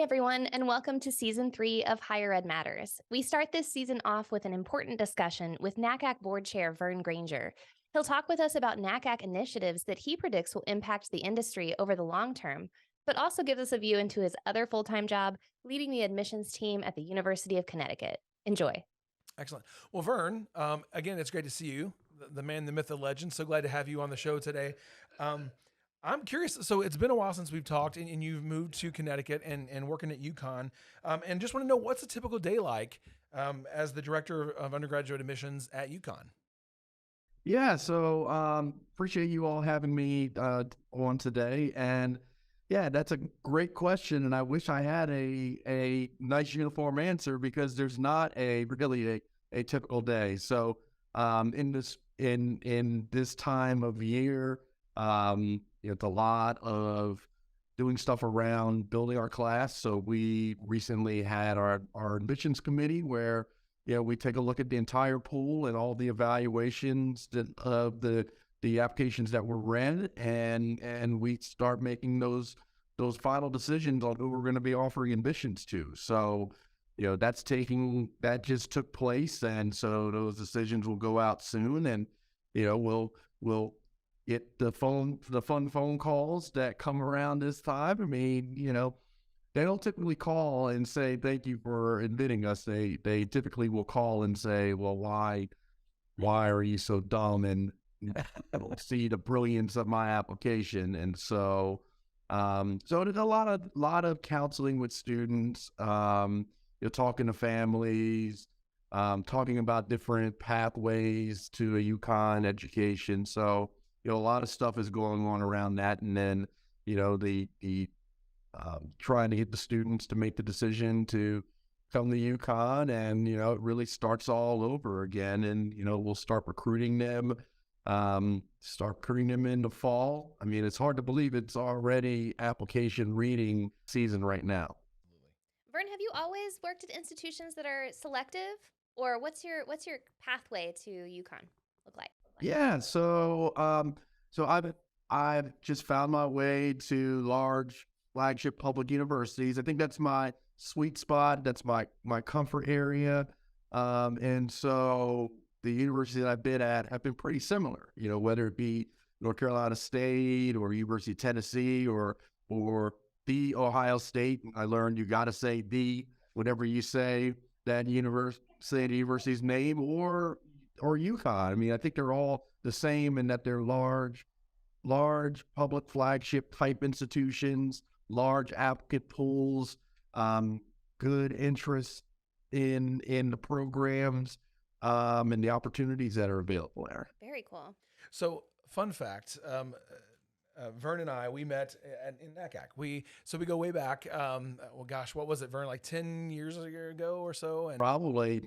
everyone, and welcome to Season 3 of Higher Ed Matters. We start this season off with an important discussion with NACAC Board Chair Vern Granger. He'll talk with us about NACAC initiatives that he predicts will impact the industry over the long term, but also gives us a view into his other full-time job, leading the admissions team at the University of Connecticut. Enjoy. Excellent. Well, Vern, again, it's great to see you, the man, the myth, the legend. So glad to have you on the show today. I'm curious. So it's been a while since we've talked, and you've moved to Connecticut and working at UConn. And just want to know, what's a typical day like as the director of undergraduate admissions at UConn? Yeah, so appreciate you all having me on today. And yeah, that's a great question. And I wish I had a nice uniform answer, because there's not really a typical day. So in this time of year, it's a lot of doing stuff around building our class. So we recently had our admissions committee where we take a look at the entire pool and all the evaluations of the applications that were read, and we start making those final decisions on who we're going to be offering admissions to. So that just took place, and so those decisions will go out soon, and we'll get the fun phone calls that come around this time. I mean, they don't typically call and say, thank you for admitting us. They typically will call and say, well, why are you so dumb? And see the brilliance of my application. And so there's a lot of counseling with students, talking to families, talking about different pathways to a UConn education. So, a lot of stuff is going on around that. And then, the trying to get the students to make the decision to come to UConn, and, it really starts all over again. And, we'll start recruiting them in the fall. I mean, it's hard to believe it's already application reading season right now. Vern, have you always worked at institutions that are selective, or what's your pathway to UConn look like? Yeah, so I've just found my way to large flagship public universities. I think that's my sweet spot. That's my comfort area. And so the universities that I've been at have been pretty similar, whether it be North Carolina State or University of Tennessee or the Ohio State. I learned you got to say the whenever you say that university's name, or UConn. I mean, I think they're all the same in that they're large public flagship type institutions, large applicant pools, good interest in the programs, and the opportunities that are available there. Very cool. So, fun fact, Vern and I, we met in NACAC. We go way back. Well, gosh, what was it, Vern? Like 10 years ago or so? And probably,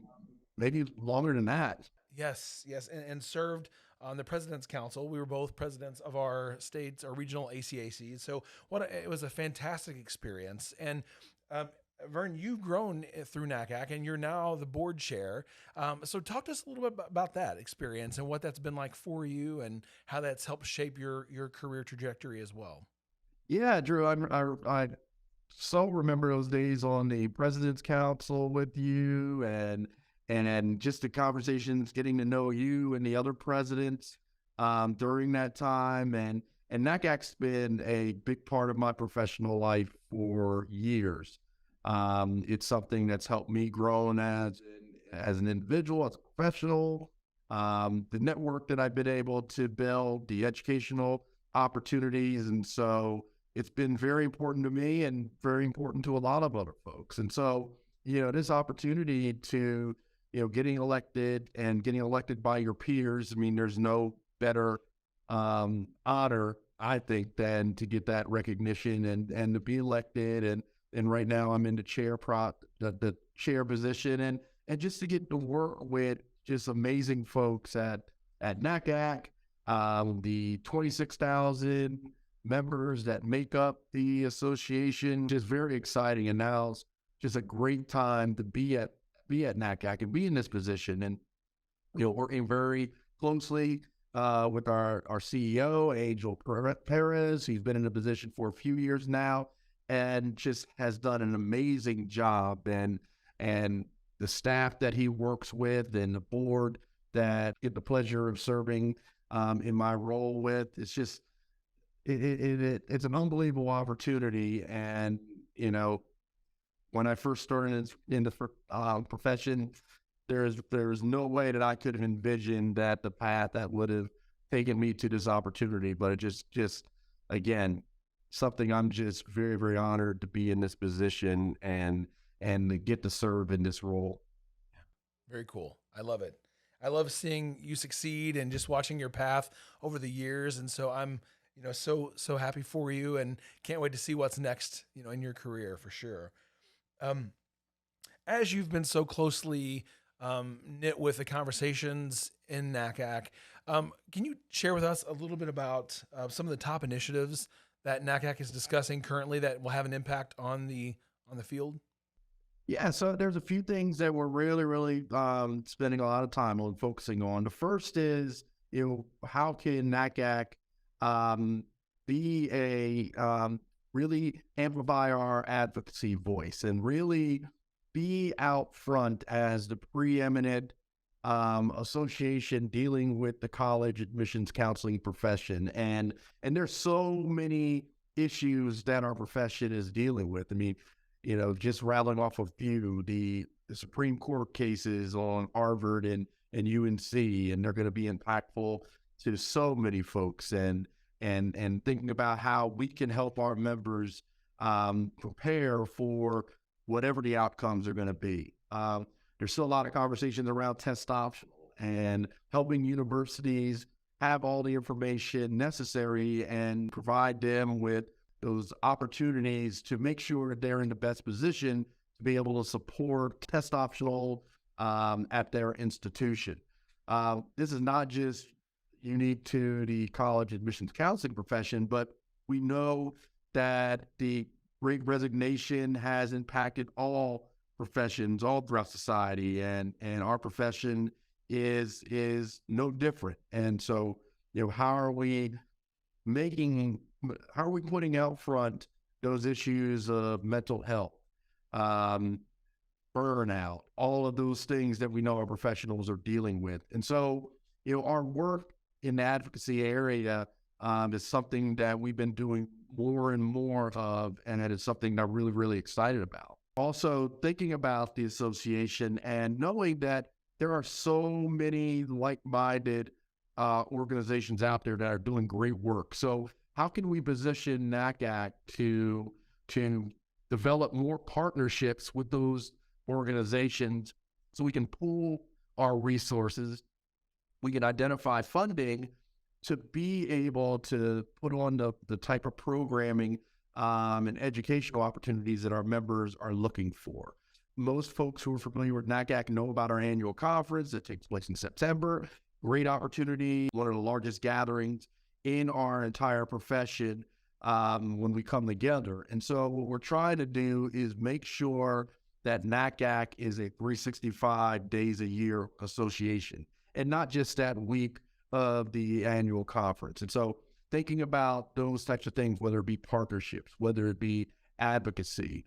maybe longer than that. Yes, and served on the President's Council. We were both presidents of our states, our regional ACACs. So it was a fantastic experience. And Vern, you've grown through NACAC, and you're now the board chair. So talk to us a little bit about that experience and what that's been like for you, and how that's helped shape your career trajectory as well. Yeah, Drew, I so remember those days on the President's Council with you, and just the conversations, getting to know you and the other presidents during that time. And NACAC's been a big part of my professional life for years. It's something that's helped me grow as an individual, as a professional. The network that I've been able to build, the educational opportunities. And so it's been very important to me and very important to a lot of other folks. And so, this opportunity to getting elected by your peers. I mean, there's no better honor, I think, than to get that recognition and to be elected. And right now I'm in the chair position, and just to get to work with just amazing folks at NACAC, the 26,000 members that make up the association, just very exciting. And now it's just a great time to be at NACAC and be in this position, and working very closely with our CEO Angel Perez. He's been in the position for a few years now, and just has done an amazing job. And the staff that he works with and the board that I get the pleasure of serving in my role with, it's just it's an unbelievable opportunity. And when I first started in the profession, there's no way that I could have envisioned that the path that would have taken me to this opportunity. But it just again, something I'm just very, very honored to be in this position and to get to serve in this role. Very cool. I love it. I love seeing you succeed and just watching your path over the years. And so I'm, so happy for you and can't wait to see what's next, in your career for sure. As you've been so closely knit with the conversations in NACAC, can you share with us a little bit about some of the top initiatives that NACAC is discussing currently that will have an impact on the field? Yeah, so there's a few things that we're really, really spending a lot of time on focusing on. The first is, how can NACAC be really amplify our advocacy voice and really be out front as the preeminent association dealing with the college admissions counseling profession. And there's so many issues that our profession is dealing with. I mean, just rattling off a few, the Supreme Court cases on Harvard and UNC, and they're going to be impactful to so many folks. And thinking about how we can help our members prepare for whatever the outcomes are going to be. There's still a lot of conversations around test optional and helping universities have all the information necessary and provide them with those opportunities to make sure that they're in the best position to be able to support test optional at their institution. This is not just unique to the college admissions counseling profession, but we know that the Great Resignation has impacted all professions all throughout society, and our profession is no different. And so, how are we putting out front those issues of mental health, burnout, all of those things that we know our professionals are dealing with? And so, our work in the advocacy area is something that we've been doing more and more of, and it is something that I'm really, really excited about. Also, thinking about the association and knowing that there are so many like-minded organizations out there that are doing great work. So how can we position NACAC to develop more partnerships with those organizations so we can pool our resources, we can identify funding to be able to put on the type of programming and educational opportunities that our members are looking for. Most folks who are familiar with NACAC know about our annual conference that takes place in September. Great opportunity, one of the largest gatherings in our entire profession when we come together. And so what we're trying to do is make sure that NACAC is a 365 days a year association and not just that week of the annual conference. And so thinking about those types of things, whether it be partnerships, whether it be advocacy,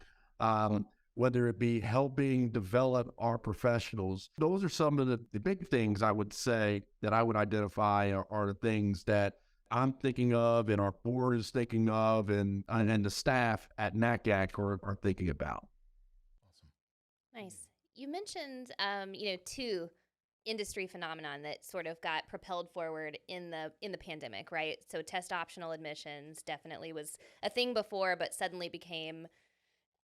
whether it be helping develop our professionals, those are some of the big things I would say that I would identify are the things that I'm thinking of and our board is thinking of and the staff at NACAC are thinking about. Awesome. Nice. You mentioned, two industry phenomenon that sort of got propelled forward in the pandemic, right? So test optional admissions definitely was a thing before, but suddenly became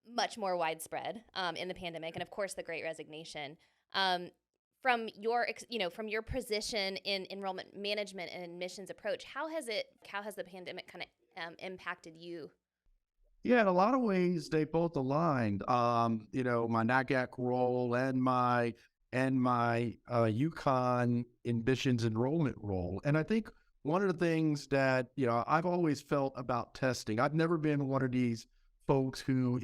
much more widespread in the pandemic, and of course the Great Resignation. From your position in enrollment management and admissions approach, how has the pandemic kind of impacted you? Yeah, in a lot of ways they both aligned. My NACAC role and my UConn admissions enrollment role. And I think one of the things that, I've always felt about testing, I've never been one of these folks who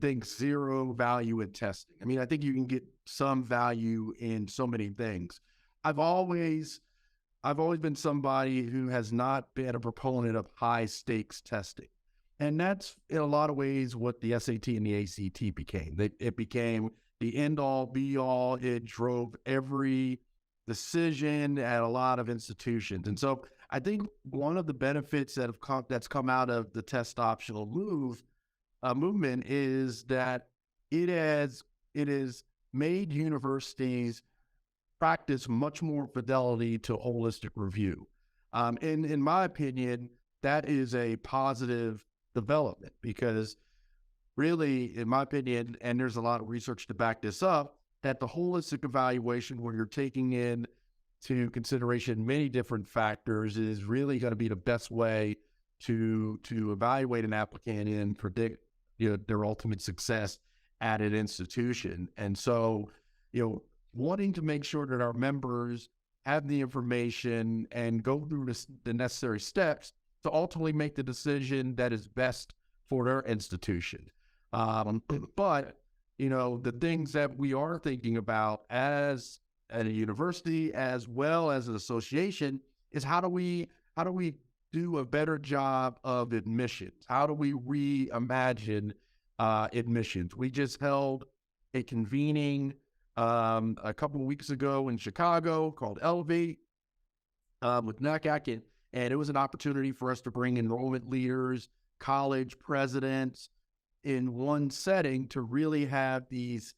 thinks zero value in testing. I mean, I think you can get some value in so many things. I've always been somebody who has not been a proponent of high stakes testing. And that's in a lot of ways what the SAT and the ACT became. It became the end all be all. It drove every decision at a lot of institutions. And so I think one of the benefits that's come out of the test optional movement is that it has made universities practice much more fidelity to holistic review. In my opinion, that is a positive development because really, in my opinion, and there's a lot of research to back this up, that the holistic evaluation where you're taking in to consideration many different factors is really going to be the best way to evaluate an applicant and predict their ultimate success at an institution. And so, wanting to make sure that our members have the information and go through the necessary steps to ultimately make the decision that is best for their institution. But, the things that we are thinking about as at a university as well as an association is how do we do a better job of admissions? How do we reimagine admissions? We just held a convening a couple of weeks ago in Chicago called Elevate with Knack Act, and it was an opportunity for us to bring enrollment leaders, college presidents in one setting to really have these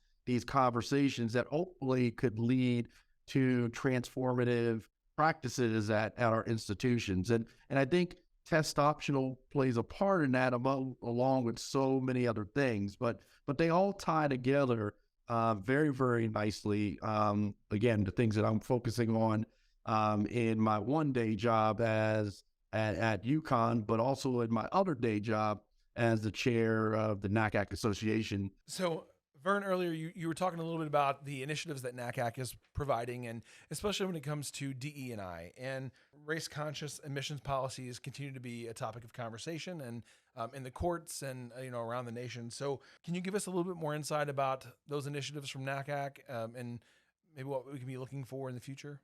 conversations that hopefully could lead to transformative practices at our institutions. And I think test optional plays a part in that along with so many other things, but they all tie together very, very nicely. Again, the things that I'm focusing on in my one-day job at UConn, but also in my other day job as the chair of the NACAC Association. So, Vern, earlier you were talking a little bit about the initiatives that NACAC is providing, and especially when it comes to DE&I and race-conscious admissions policies continue to be a topic of conversation and in the courts and around the nation. So, can you give us a little bit more insight about those initiatives from NACAC and maybe what we can be looking for in the future?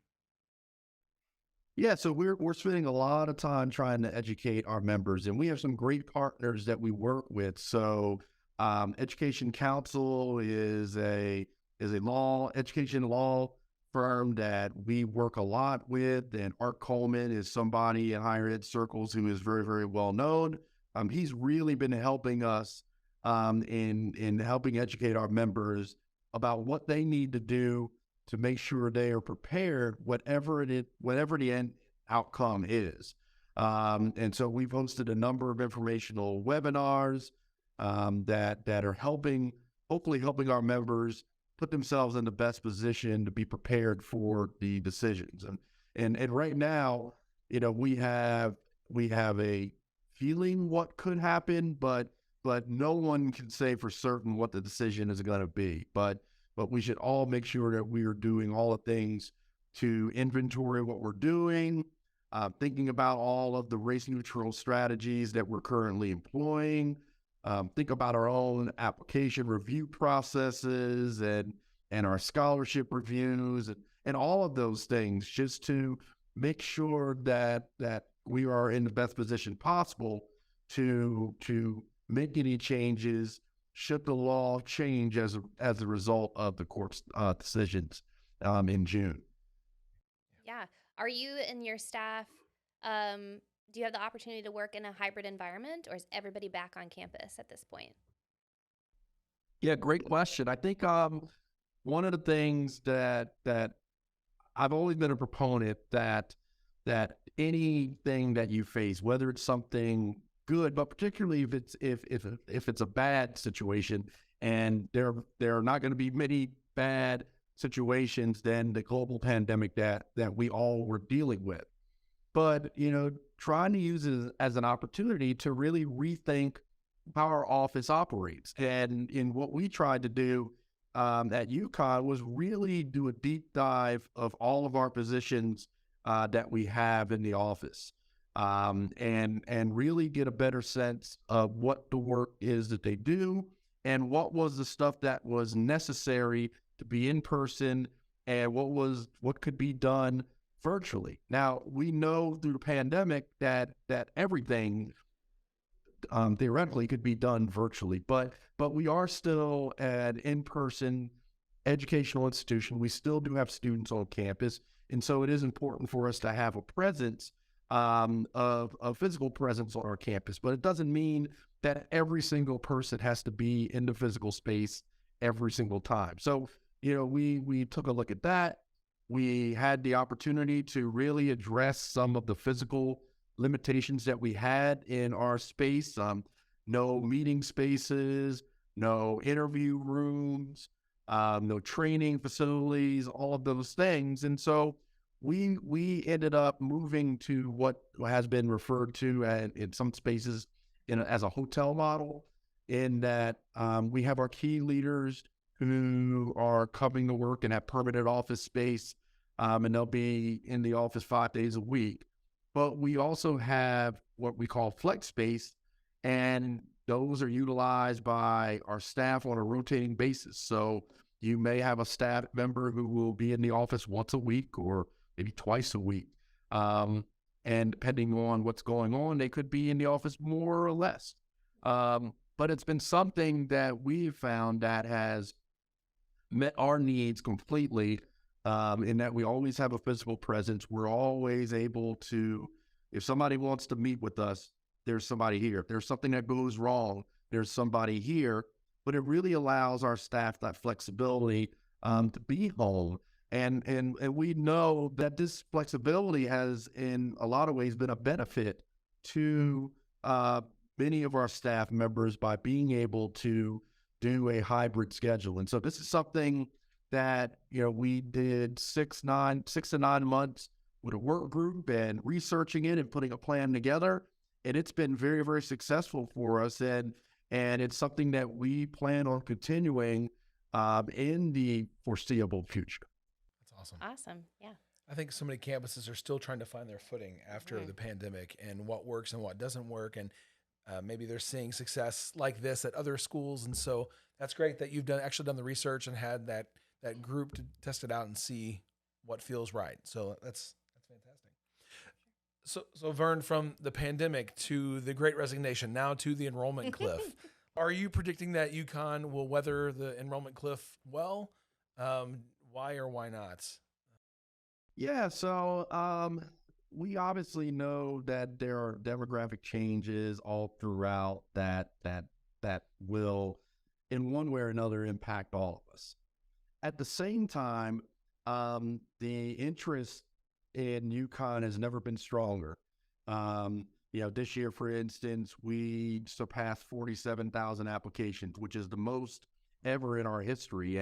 Yeah, so we're spending a lot of time trying to educate our members, and we have some great partners that we work with. So, Education Council is a education law firm that we work a lot with, and Art Coleman is somebody in higher ed circles who is very, very well known. He's really been helping us in helping educate our members about what they need to do to make sure they are prepared, whatever the end outcome is. And so we've hosted a number of informational webinars that are hopefully helping our members put themselves in the best position to be prepared for the decisions. And right now, we have a feeling what could happen, but no one can say for certain what the decision is going to be. But we should all make sure that we are doing all the things to inventory what we're doing, thinking about all of the race-neutral strategies that we're currently employing, think about our own application review processes and our scholarship reviews and all of those things, just to make sure that we are in the best position possible to make any changes should the law change as a result of the court's decisions in June. Yeah. Are you and your staff, do you have the opportunity to work in a hybrid environment, or is everybody back on campus at this point? Yeah, great question. I think one of the things that I've always been a proponent that anything that you face, whether it's something good, but particularly if it's a bad situation, and there are not going to be many bad situations than the global pandemic that we all were dealing with. But trying to use it as an opportunity to really rethink how our office operates. And in what we tried to do at UConn was really do a deep dive of all of our positions that we have in the office. And really get a better sense of what the work is that they do and what was the stuff that was necessary to be in person and what could be done virtually. Now, we know through the pandemic that everything theoretically could be done virtually, but we are still an in-person educational institution. We still do have students on campus, and so it is important for us to have a presence, of a physical presence on our campus. But it doesn't mean that every single person has to be in the physical space every single time. So, we took a look at that. We had the opportunity to really address some of the physical limitations that we had in our space. No meeting spaces, no interview rooms, no training facilities, all of those things. And so we ended up moving to what has been referred to in some spaces as a hotel model, in that we have our key leaders who are coming to work and have permanent office space, and they'll be in the office 5 days a week. But we also have what we call flex space, and those are utilized by our staff on a rotating basis. So you may have a staff member who will be in the office once a week or maybe twice a week. And depending on what's going on, they could be in the office more or less. But it's been something that we've found that has met our needs completely, in that we always have a physical presence. We're always able to, if somebody wants to meet with us, there's somebody here. If there's something that goes wrong, there's somebody here. But it really allows our staff that flexibility, to be home. And we know that this flexibility has, in a lot of ways, been a benefit to many of our staff members by being able to do a hybrid schedule. And so this is something that, we did 6 to 9 months with a work group and researching it and putting a plan together. And it's been very, very successful for us. And it's something that we plan on continuing in the foreseeable future. That's awesome. Awesome. Yeah. I think so many campuses are still trying to find their footing after the pandemic, and what works and what doesn't work. And maybe they're seeing success like this at other schools. And so that's great that you've actually done the research and had that group to test it out and see what feels right. So that's fantastic. So Vern, from the pandemic to the Great Resignation, now to the enrollment cliff, are you predicting that UConn will weather the enrollment cliff well? Why or why not? Yeah, so we obviously know that there are demographic changes all throughout that will, in one way or another, impact all of us. At the same time, the interest in UConn has never been stronger. This year, for instance, we surpassed 47,000 applications, which is the most ever in our history.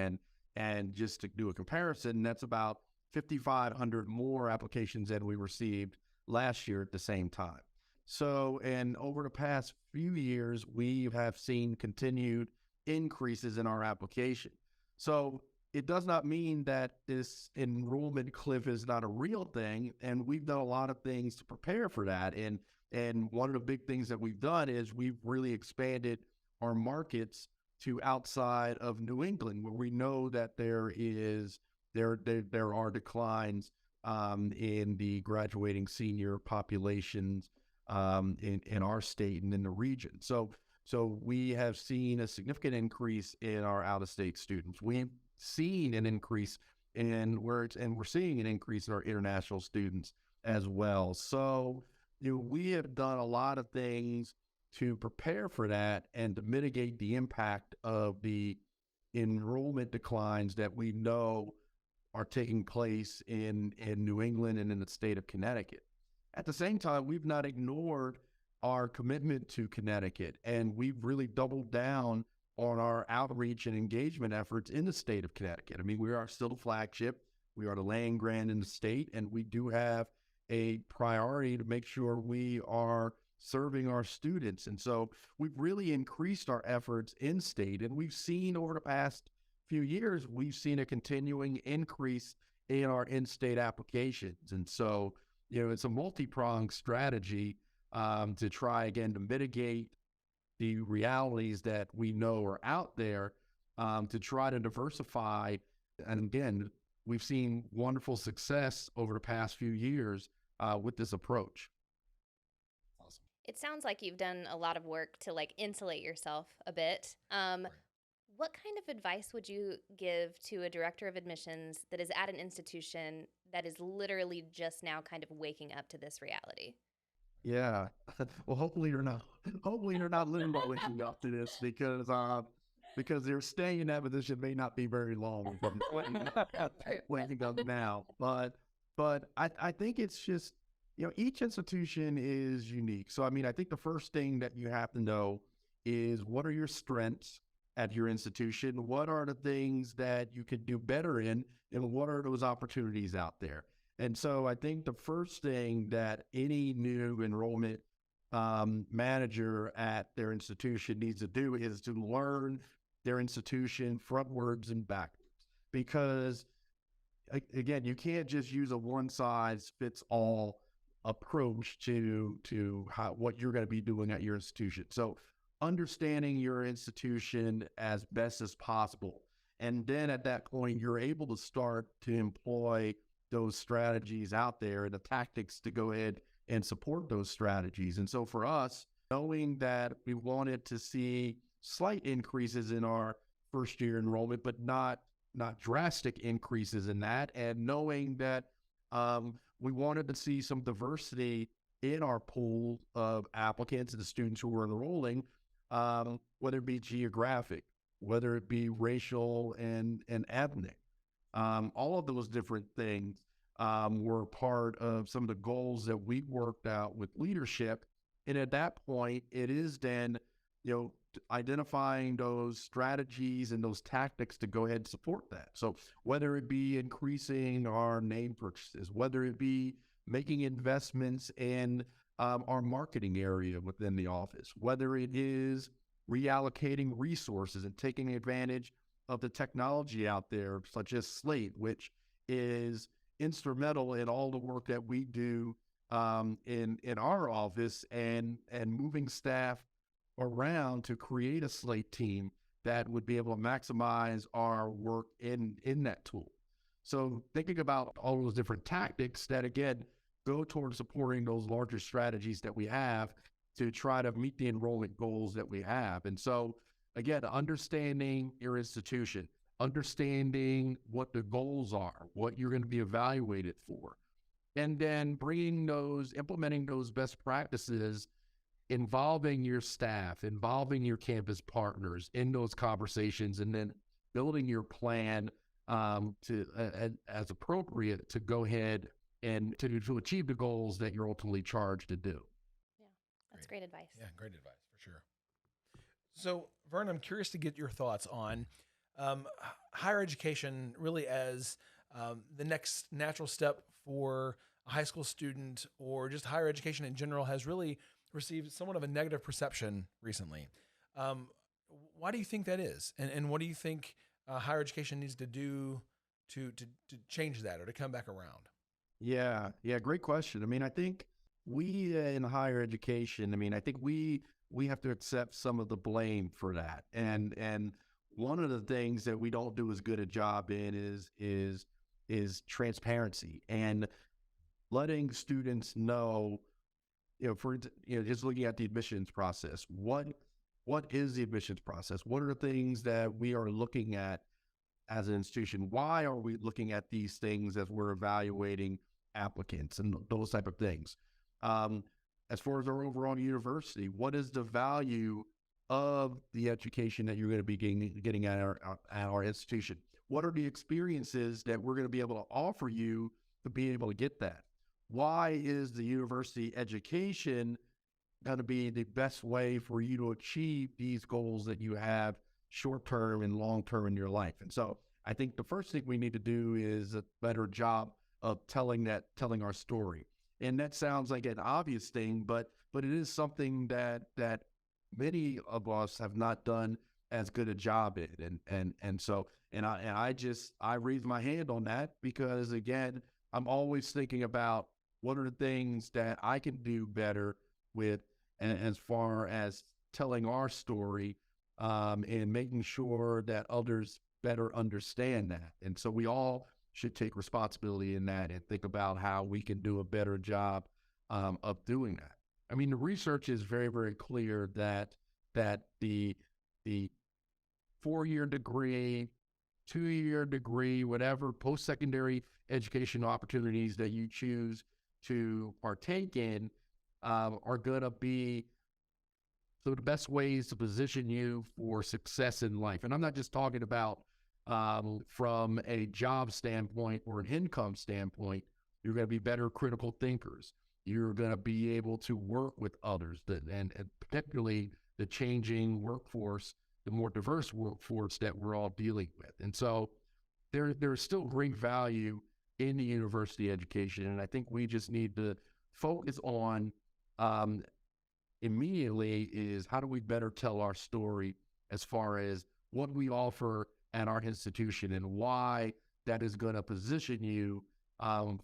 And just to do a comparison, that's about 5,500 more applications than we received last year at the same time. So, and over the past few years, we have seen continued increases in our application. So it does not mean that this enrollment cliff is not a real thing, and we've done a lot of things to prepare for that. And one of the big things that we've done is we've really expanded our markets to outside of New England, where we know that there are declines in the graduating senior populations in our state and in the region. So we have seen a significant increase in our out-of-state students. We've seen an increase and we're seeing an increase in our international students as well. So we have done a lot of things to prepare for that and to mitigate the impact of the enrollment declines that we know are taking place in New England and in the state of Connecticut. At the same time, we've not ignored our commitment to Connecticut, and we've really doubled down on our outreach and engagement efforts in the state of Connecticut. I mean, we are still the flagship. We are the land grant in the state, and we do have a priority to make sure we are serving our students. And so we've really increased our efforts in state, and we've seen over the past few years, we've seen a continuing increase in our in-state applications. And so, it's a multi-pronged strategy to try again to mitigate the realities that we know are out there, to try to diversify. And again, we've seen wonderful success over the past few years with this approach. Awesome. It sounds like you've done a lot of work to like insulate yourself a bit. What kind of advice would you give to a director of admissions that is at an institution that is literally just now kind of waking up to this reality? Yeah. Well, hopefully you're not. Hopefully you're not literally up to this because they're staying in that position may not be very long from waking up now. But I think it's just each institution is unique. So I mean I think the first thing that you have to know is what are your strengths at your institution? What are the things that you could do better in, and what are those opportunities out there? And so I think the first thing that any new enrollment manager at their institution needs to do is to learn their institution frontwards and backwards. Because again, you can't just use a one size fits all approach to what you're going to be doing at your institution. So understanding your institution as best as possible. And then at that point, you're able to start to employ those strategies out there and the tactics to go ahead and support those strategies. And so for us, knowing that we wanted to see slight increases in our first year enrollment, but not drastic increases in that, and knowing that we wanted to see some diversity in our pool of applicants and the students who were enrolling, whether it be geographic, whether it be racial and ethnic. All of those different things were part of some of the goals that we worked out with leadership. And at that point, it is then, identifying those strategies and those tactics to go ahead and support that. So whether it be increasing our name purchases, whether it be making investments in our marketing area within the office, whether it is reallocating resources and taking advantage of the technology out there, such as Slate, which is instrumental in all the work that we do in our office, and moving staff around to create a Slate team that would be able to maximize our work in that tool. So thinking about all those different tactics that, again, go towards supporting those larger strategies that we have to try to meet the enrollment goals that we have. And so, again, understanding your institution, understanding what the goals are, what you're going to be evaluated for, and then implementing those best practices, involving your staff, involving your campus partners in those conversations, and then building your plan as appropriate to go ahead and to achieve the goals that you're ultimately charged to do. Yeah, that's great advice. Yeah, great advice for sure. So, Vern, I'm curious to get your thoughts on higher education really as the next natural step for a high school student, or just higher education in general has really received somewhat of a negative perception recently. Why do you think that is? And what do you think higher education needs to do to change that or to come back around? Yeah, great question. I mean, I think we in higher education, I think we have to accept some of the blame for that. And one of the things that we don't do as good a job in is transparency and letting students know, just looking at the admissions process, what is the admissions process? What are the things that we are looking at as an institution? Why are we looking at these things as we're evaluating applicants and those type of things? As far as our overall university, what is the value of the education that you're going to be getting at our institution? What are the experiences that we're going to be able to offer you to be able to get that? Why is the university education going to be the best way for you to achieve these goals that you have short-term and long-term in your life? And so I think the first thing we need to do is a better job of telling our story. And that sounds like an obvious thing, but it is something that many of us have not done as good a job in. And I raise my hand on that because, again, I'm always thinking about what are the things that I can do better with, and as far as telling our story, and making sure that others better understand that. And so we all should take responsibility in that and think about how we can do a better job of doing that. I mean, the research is very, very clear that the 4-year degree, 2-year degree, whatever post-secondary education opportunities that you choose to partake in are going to be some of the best ways to position you for success in life. And I'm not just talking about from a job standpoint or an income standpoint. You're going to be better critical thinkers. You're going to be able to work with others, and particularly the changing workforce, the more diverse workforce that we're all dealing with. And so there's still great value in the university education. And I think we just need to focus on immediately is how do we better tell our story as far as what we offer at our institution and why that is going to position you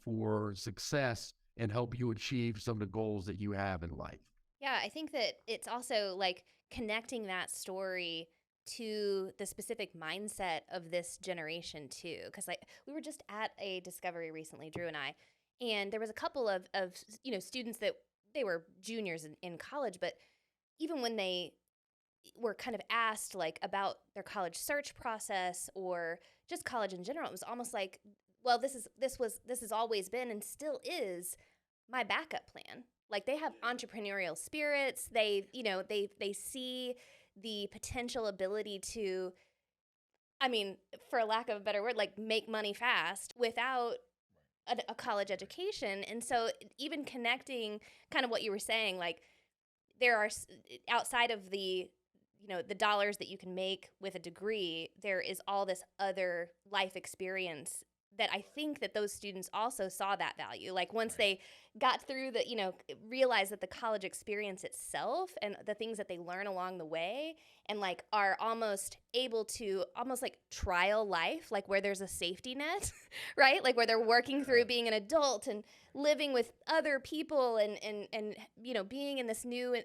for success and help you achieve some of the goals that you have in life. Yeah, I think that it's also like connecting that story to the specific mindset of this generation too. Because like we were just at a discovery recently, Drew and I, and there was a couple of students that they were juniors in college, but even when they were kind of asked like about their college search process or just college in general, it was almost like, well, this has always been and still is my backup plan. Like they have entrepreneurial spirits. They see the potential ability to, I mean, for lack of a better word, like make money fast without a college education. And so even connecting kind of what you were saying, like there are outside of the dollars that you can make with a degree, there is all this other life experience that I think that those students also saw that value. Like once they got through realized that the college experience itself and the things that they learn along the way and like are almost able to almost like trial life, like where there's a safety net, right? Like where they're working through being an adult and living with other people and being in this new,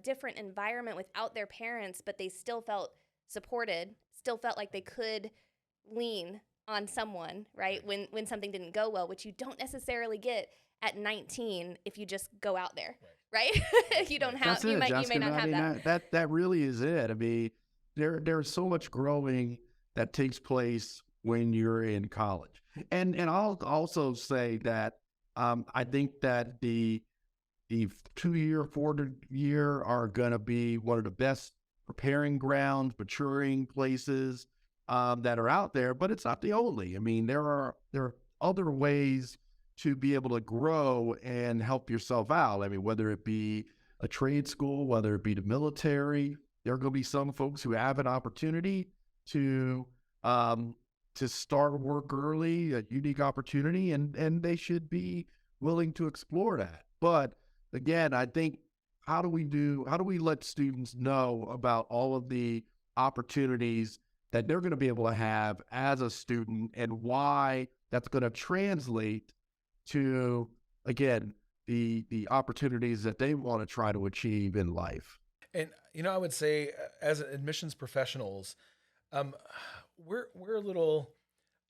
different environment without their parents, but they still felt supported, still felt like they could lean on someone, right? When something didn't go well, which you don't necessarily get at 19 if you just go out there, right? You don't have, you may not have that. That really is it. I mean, there's so much growing that takes place when you're in college. And I'll also say that I think that the 2-year, 4-year are going to be one of the best preparing grounds, maturing places that are out there, but it's not the only. I mean, there are other ways to be able to grow and help yourself out. I mean, whether it be a trade school, whether it be the military, there are going to be some folks who have an opportunity to start work early, a unique opportunity, and they should be willing to explore that. But again, I think how do we let students know about all of the opportunities that they're going to be able to have as a student and why that's going to translate to, again, the opportunities that they want to try to achieve in life. And, I would say as admissions professionals, we're a little,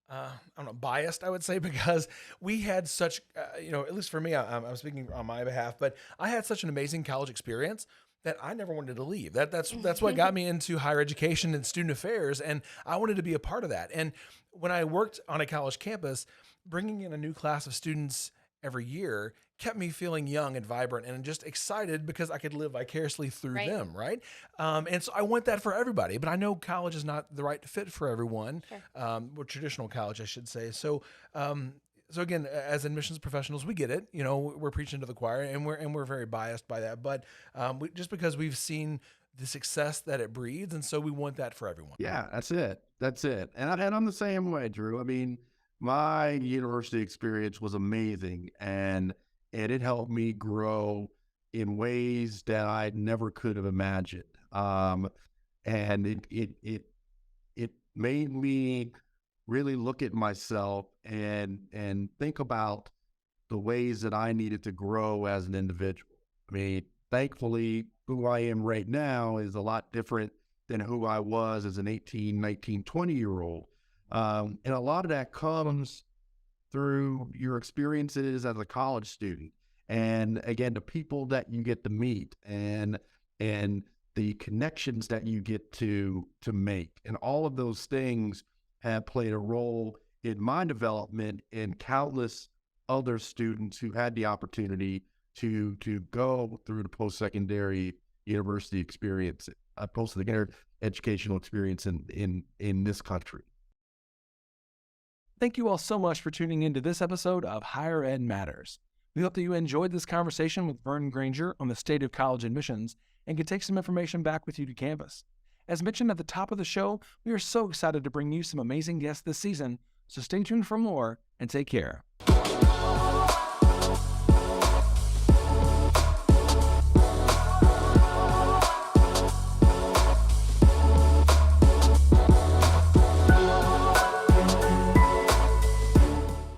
I don't know, biased, I would say, because we had such, at least for me, I'm speaking on my behalf, but I had such an amazing college experience that I never wanted to leave. That's what got me into higher education and student affairs, and I wanted to be a part of that. And when I worked on a college campus, bringing in a new class of students every year kept me feeling young and vibrant and just excited because I could live vicariously through them, right? And so I want that for everybody, but I know college is not the right fit for everyone, or traditional college, I should say. So again, as admissions professionals, we get it. We're preaching to the choir, and we're very biased by that. But just because we've seen the success that it breeds, and so we want that for everyone. Yeah, that's it. And I'm the same way, Drew. I mean, my university experience was amazing, and it helped me grow in ways that I never could have imagined. And it made me really look at myself and think about the ways that I needed to grow as an individual. I mean, thankfully, who I am right now is a lot different than who I was as an 18, 19, 20-year-old. And a lot of that comes through your experiences as a college student. And again, the people that you get to meet and the connections that you get to make, and all of those things have played a role in my development and countless other students who had the opportunity to go through the post-secondary university experience, post-secondary educational experience in this country. Thank you all so much for tuning into this episode of Higher Ed Matters. We hope that you enjoyed this conversation with Vern Granger on the state of college admissions and can take some information back with you to campus. As mentioned at the top of the show, we are so excited to bring you some amazing guests this season, so stay tuned for more and take care.